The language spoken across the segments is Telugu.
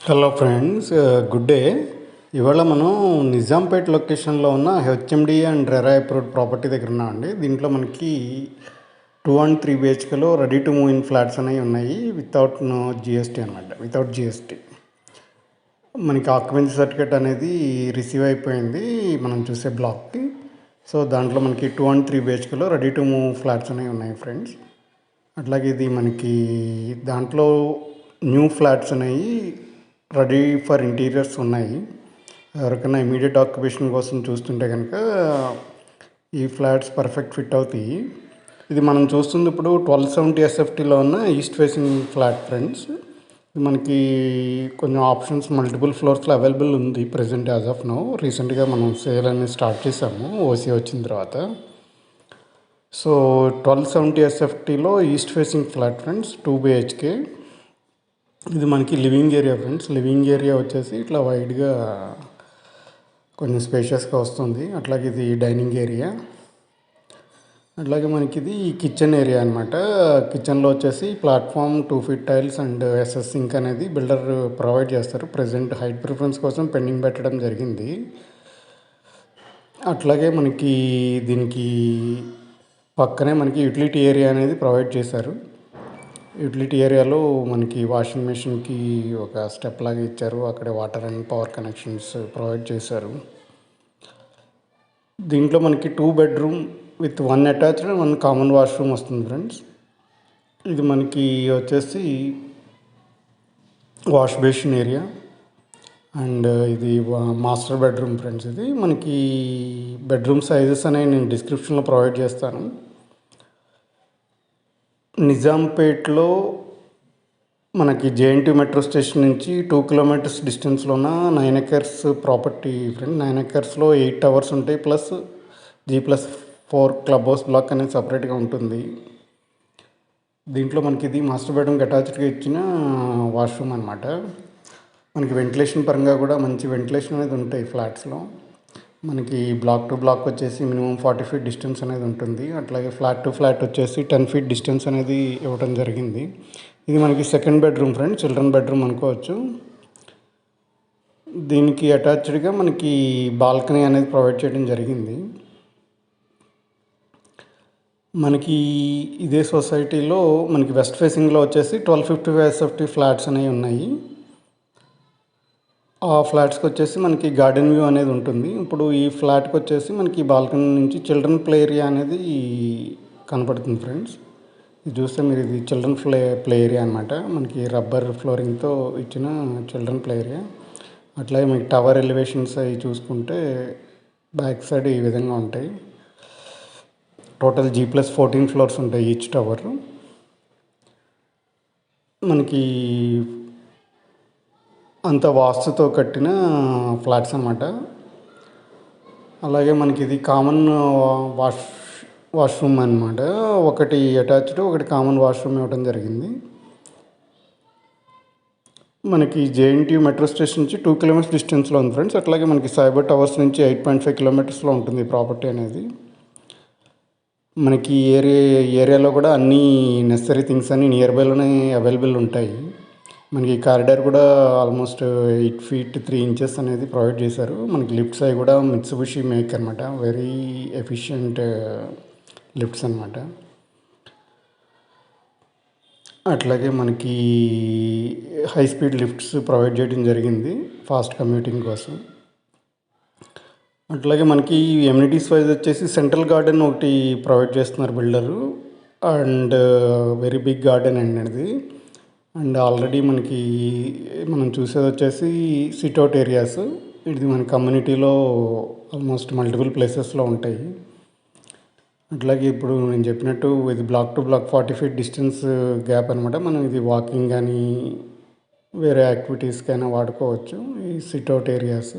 Hello friends, good day. ఇవాళ మనం నిజాంపేట్ లొకేషన్లో ఉన్న HMD and RERA approved property దగ్గర ఉన్నామండి. దీంట్లో మనకి 2 and 3 బిహెచ్కేలో ready to move in flats అనేవి ఉన్నాయి వితౌట్ జిఎస్టీ అనమాట. వితౌట్ జిఎస్టీ మనకి ఆక్యుపెన్సీ సర్టిఫికేట్ అనేది రిసీవ్ అయిపోయింది మనం చూసే బ్లాక్కి. సో దాంట్లో మనకి 2 and 3 బిహెచ్కేలో రెడీ టు మూవ్ ఫ్లాట్స్ అనేవి ఉన్నాయి ఫ్రెండ్స్. అట్లాగే ఇది మనకి దాంట్లో న్యూ ఫ్లాట్స్ అనేవి రెడీ ఫర్ ఇంటీరియర్స్ ఉన్నాయి. ఎవరికైనా ఇమీడియట్ ఆక్యుపేషన్ కోసం చూస్తుంటే కనుక ఈ ఫ్లాట్స్ పర్ఫెక్ట్ ఫిట్ అవుతాయి. ఇది మనం చూస్తుంది ఇప్పుడు 1270 ఎస్ఎఫ్టీలో ఉన్న ఈస్ట్ ఫేసింగ్ ఫ్లాట్ ఫ్రెండ్స్. మనకి కొంచెం ఆప్షన్స్ మల్టిపుల్ ఫ్లోర్స్లో అవైలబుల్ ఉంది ప్రజెంట్ యాజ్ ఆఫ్ నౌ. రీసెంట్గా మనం సేల్ అనేది స్టార్ట్ చేసాము ఓసీ వచ్చిన తర్వాత. సో 1270 ఎస్ఎఫ్టీలో east facing flat friends, 2 BHK. ఇది మనకి living area friends. Living area వచ్చేసి ఇట్లా వైడ్గా కొంచెం స్పేషియస్గా వస్తుంది. అట్లాగే ఇది డైనింగ్ ఏరియా. అట్లాగే మనకి ఇది కిచెన్ ఏరియా అనమాట. కిచెన్లో వచ్చేసి platform 2 feet tiles and SS sink అనేది బిల్డర్ ప్రొవైడ్ చేస్తారు. ప్రజెంట్ హైట్ ప్రిఫరెన్స్ కోసం పెండింగ్ పెట్టడం జరిగింది. అట్లాగే మనకి దీనికి పక్కనే మనకి యూటిలిటీ ఏరియా అనేది ప్రొవైడ్ చేశారు. యూటిలిటీ ఏరియాలో మనకి వాషింగ్ మెషిన్కి ఒక స్టెప్ లాగా ఇచ్చారు. అక్కడే water and power connections provide చేశారు. దీంట్లో మనకి 2 bedroom with 1 attached 1 common washroom వస్తుంది ఫ్రెండ్స్. ఇది మనకి వచ్చేసి వాష్ బేసిన్ ఏరియా అండ్ ఇది మాస్టర్ బెడ్రూమ్ ఫ్రెండ్స్. ఇది మనకి బెడ్రూమ్ సైజెస్ అనేవి నేను డిస్క్రిప్షన్లో ప్రొవైడ్ చేస్తాను. నిజాంపేట్లో మనకి జేఎన్టీ మెట్రో స్టేషన్ నుంచి 2 kilometers డిస్టెన్స్లో ఉన్న 9 acres ప్రాపర్టీ ఫ్రెండ్. 9 acresలో 8 towers ఉంటాయి, plus G+4 club house block అనేది సపరేట్గా ఉంటుంది. దీంట్లో మనకి ఇది మాస్టర్ బెడ్రూమ్కి అటాచ్డ్గా ఇచ్చిన వాష్రూమ్ అనమాట. మనకి వెంటిలేషన్ పరంగా కూడా మంచి వెంటిలేషన్ అనేది ఉంటాయి ఫ్లాట్స్లో. మనకి బ్లాక్ టు బ్లాక్ వచ్చేసి మినిమం 40 feet డిస్టెన్స్ అనేది ఉంటుంది. అట్లాగే ఫ్లాట్ టు ఫ్లాట్ వచ్చేసి 10 feet డిస్టెన్స్ అనేది ఇవ్వడం జరిగింది. ఇది మనకి second bedroom friend, children bedroom అనుకోవచ్చు. దీనికి అటాచ్డ్గా మనకి బాల్కనీ అనేది ప్రొవైడ్ చేయడం జరిగింది. మనకి ఇదే సొసైటీలో మనకి వెస్ట్ ఫేసింగ్లో వచ్చేసి 1250 ఎస్ఎఫ్టీ ఫ్లాట్స్ అనేవి ఉన్నాయి. ఆ ఫ్లాట్స్కి వచ్చేసి మనకి గార్డెన్ వ్యూ అనేది ఉంటుంది. ఇప్పుడు ఈ ఫ్లాట్కి వచ్చేసి మనకి బాల్కనీ నుంచి చిల్డ్రన్ ప్లే ఏరియా అనేది కనపడుతుంది ఫ్రెండ్స్. ఇది చూస్తే మీరు, ఇది చిల్డ్రన్ ప్లే ఏరియా అనమాట. మనకి రబ్బర్ ఫ్లోరింగ్తో ఇచ్చిన చిల్డ్రన్ ప్లే ఏరియా. అట్లాగే మీకు టవర్ ఎలివేషన్స్ అవి చూసుకుంటే బ్యాక్ సైడ్ ఈ విధంగా ఉంటాయి. టోటల్ G+14 floors ఉంటాయి ఈచ్ టవర్. మనకి అంత వాస్తుతో కట్టిన ఫ్లాట్స్ అనమాట. అలాగే మనకి ఇది కామన్ వాష్రూమ్ అనమాట. ఒకటి అటాచ్డ్, ఒకటి కామన్ వాష్రూమ్ ఇవ్వడం జరిగింది. మనకి జేఎన్టీ మెట్రో స్టేషన్ నుంచి 2 kilometers డిస్టెన్స్లో ఉంది ఫ్రెండ్స్. అట్లాగే మనకి సైబర్ టవర్స్ నుంచి 8.5 kilometersలో ఉంటుంది ప్రాపర్టీ అనేది. మనకి ఏరియాలో కూడా అన్ని నెసరీ థింగ్స్ అన్నీ నియర్ బైలోనే అవైలబుల్ ఉంటాయి. మనకి కారిడార్ కూడా ఆల్మోస్ట్ 8 feet 3 inches అనేది ప్రొవైడ్ చేశారు. మనకి లిఫ్ట్స్ అవి కూడా మిత్సుబిషి మేక్ అనమాట. వెరీ ఎఫిషియంట్ లిఫ్ట్స్ అనమాట. అట్లాగే మనకి హై స్పీడ్ లిఫ్ట్స్ ప్రొవైడ్ చేయడం జరిగింది ఫాస్ట్ కమ్యూటింగ్ కోసం. అట్లాగే మనకి ఎమ్యూనిటీస్ వైజ్ వచ్చేసి సెంట్రల్ గార్డెన్ ఒకటి ప్రొవైడ్ చేస్తున్నారు builder. And very big garden అండి అది. అండ్ ఆల్రెడీ మనకి మనం చూసేది వచ్చేసి సిట్అవుట్ ఏరియాస్. ఇది మన కమ్యూనిటీలో ఆల్మోస్ట్ మల్టిపుల్ ప్లేసెస్లో ఉంటాయి. అట్లాగే ఇప్పుడు నేను చెప్పినట్టు ఇది block to block 40 feet distance gap అనమాట. మనం ఇది వాకింగ్ కానీ వేరే యాక్టివిటీస్కైనా వాడుకోవచ్చు. ఈ sit out areas,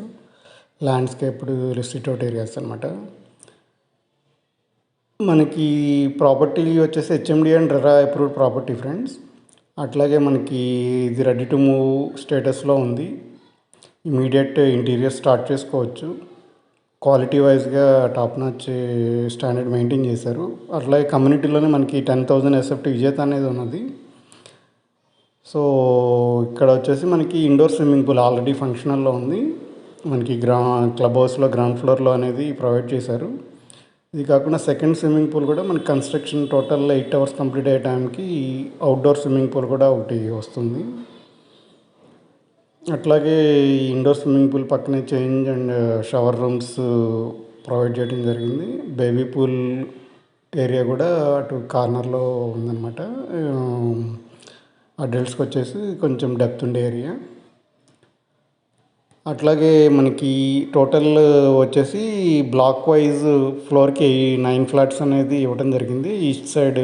landscaped sit out areas అనమాట. మనకి ప్రాపర్టీ వచ్చేసి HMDA and RERA approved property friends. అట్లాగే మనకి ఇది రెడీ టు మూవ్ స్టేటస్లో ఉంది. ఇమీడియట్ ఇంటీరియర్ స్టార్ట్ చేసుకోవచ్చు. క్వాలిటీ వైజ్గా టాప్ నాచ్ స్టాండర్డ్ మెయింటైన్ చేశారు. అట్లాగే కమ్యూనిటీలోనే మనకి 10,000 ఎస్ఎఫ్టీ విజేత అనేది ఉన్నది. సో ఇక్కడ వచ్చేసి మనకి ఇండోర్ స్విమ్మింగ్ పూల్ ఆల్రెడీ ఫంక్షనల్లో ఉంది. మనకి క్లబ్ హౌస్లో గ్రౌండ్ ఫ్లోర్లో అనేది ప్రొవైడ్ చేశారు. ఇది కాకుండా సెకండ్ స్విమ్మింగ్ పూల్ కూడా మనకి కన్స్ట్రక్షన్ టోటల్ 8 అవర్స్ కంప్లీట్ అయ్యే టైంకి అవుట్డోర్ స్విమ్మింగ్ పూల్ కూడా ఒకటి వస్తుంది. అట్లాగే ఇండోర్ స్విమ్మింగ్ పూల్ పక్కనే change and shower rooms provide చేయడం జరిగింది. బేబీ పూల్ ఏరియా కూడా అటు కార్నర్లో ఉందన్నమాట. అడల్ట్స్కి వచ్చేసి కొంచెం డెప్త్ ఉండే ఏరియా. అట్లాగే మనకి టోటల్ వచ్చేసి బ్లాక్ వైజ్ ఫ్లోర్కి 9 ఫ్లాట్స్ అనేది ఇవ్వడం జరిగింది. East side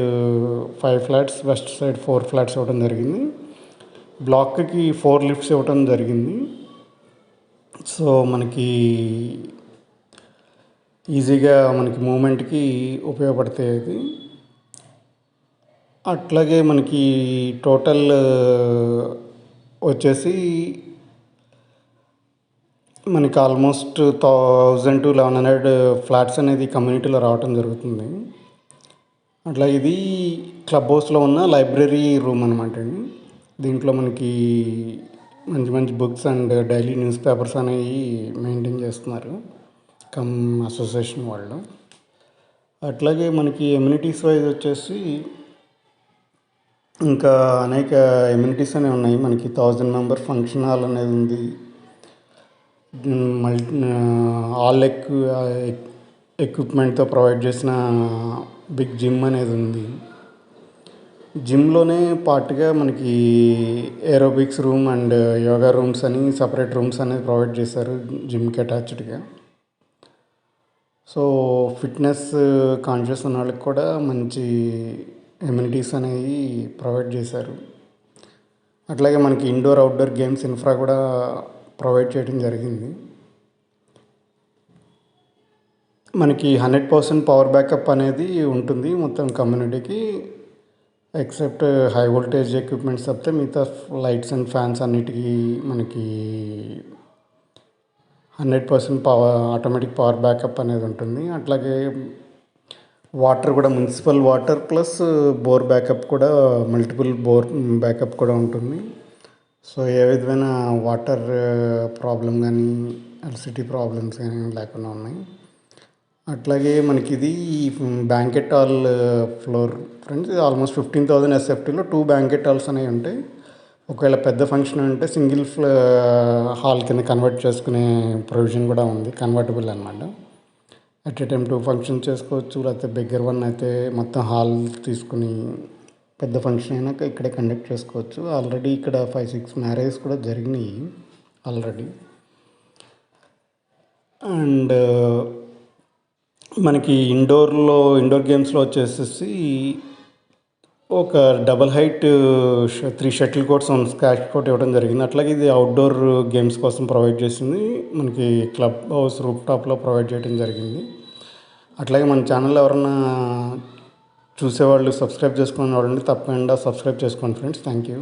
5 flats, west side 4 flats ఇవ్వడం జరిగింది. బ్లాక్కి 4 లిఫ్ట్స్ ఇవ్వడం జరిగింది. సో మనకి ఈజీగా మనకి మూమెంట్కి ఉపయోగపడతాయి అది. అట్లాగే మనకి టోటల్ వచ్చేసి మనకి ఆల్మోస్ట్ 1000 to 1100 ఫ్లాట్స్ అనేది కమ్యూనిటీలో రావటం జరుగుతుంది. అట్లా ఇది క్లబ్ హౌస్లో ఉన్న లైబ్రరీ రూమ్ అనమాట అండి. దీంట్లో మనకి మంచి మంచి books and daily news papers అనేవి మెయింటైన్ చేస్తున్నారు అసోసియేషన్ వాళ్ళు. అట్లాగే మనకి ఎమ్యూనిటీస్ వైజ్ వచ్చేసి ఇంకా అనేక ఎమ్యూనిటీస్ అనేవి ఉన్నాయి. మనకి 1000 మెంబర్ ఫంక్షన్ హాల్ అనేది ఉంది. ఆల్ ఎక్విప్మెంట్తో ప్రొవైడ్ చేసిన బిగ్ జిమ్ అనేది ఉంది. జిమ్లోనే పార్ట్గా మనకి aerobics room and yoga rooms అని సపరేట్ రూమ్స్ అనేది ప్రొవైడ్ చేశారు జిమ్కి అటాచ్డ్గా. సో ఫిట్నెస్ కాన్షియస్ ఉన్న వాళ్ళకి కూడా మంచి ఎమ్యూనిటీస్ అనేవి ప్రొవైడ్ చేశారు. అట్లాగే మనకి ఇండోర్ అవుట్డోర్ గేమ్స్ ఇన్ఫ్రా కూడా ప్రొవైడ్ చేయడం జరిగింది. మనకి 100% పవర్ బ్యాకప్ అనేది ఉంటుంది మొత్తం కమ్యూనిటీకి. ఎక్సెప్ట్ హై వోల్టేజ్ ఎక్విప్మెంట్స్ తప్పితే మిగతా లైట్స్ అండ్ ఫ్యాన్స్ అన్నిటికీ మనకి 100% ఆటోమేటిక్ పవర్ బ్యాకప్ అనేది ఉంటుంది. అట్లాగే వాటర్ కూడా municipal water plus bore backup కూడా మల్టిపుల్ బోర్ బ్యాకప్ కూడా ఉంటుంది. సో ఏ విధమైన వాటర్ ప్రాబ్లం కానీ ఎలక్ట్రిసిటీ ప్రాబ్లమ్స్ కానీ లేకుండా ఉన్నాయి. అట్లాగే మనకి ఇది బ్యాంకెట్ హాల్ ఫ్లోర్ ఫ్రెండ్స్. ఇది ఆల్మోస్ట్ 15,000 SFTలో 2 బ్యాంకెట్ హాల్స్ అనేవి ఉంటాయి. ఒకవేళ పెద్ద ఫంక్షన్ అంటే సింగిల్ హాల్ కింద కన్వర్ట్ చేసుకునే ప్రొవిజన్ కూడా ఉంది. కన్వర్టబుల్ అనమాట. అట్ ఏ టైం 2 ఫంక్షన్ చేసుకోవచ్చు. లేకపోతే బిగ్గర్ వన్ అయితే మొత్తం హాల్ తీసుకుని పెద్ద ఫంక్షన్ అయినాక ఇక్కడే కండక్ట్ చేసుకోవచ్చు. ఆల్రెడీ ఇక్కడ 5-6 మ్యారేజెస్ కూడా జరిగినాయి ఆల్రెడీ. అండ్ మనకి ఇండోర్ గేమ్స్లో వచ్చేసేసి ఒక double height 3 shuttle courts, 1 squash court ఇవ్వడం జరిగింది. అట్లాగే ఇది అవుట్డోర్ గేమ్స్ కోసం ప్రొవైడ్ చేసింది. మనకి క్లబ్ హౌస్ రూఫ్ టాప్లో ప్రొవైడ్ చేయడం జరిగింది. అట్లాగే మన ఛానల్ ఎవరన్నా చూసేవాళ్ళు సబ్స్క్రైబ్ చేసుకునే వాళ్ళని తప్పకుండా సబ్స్క్రైబ్ చేసుకోండి ఫ్రెండ్స్. Thank you.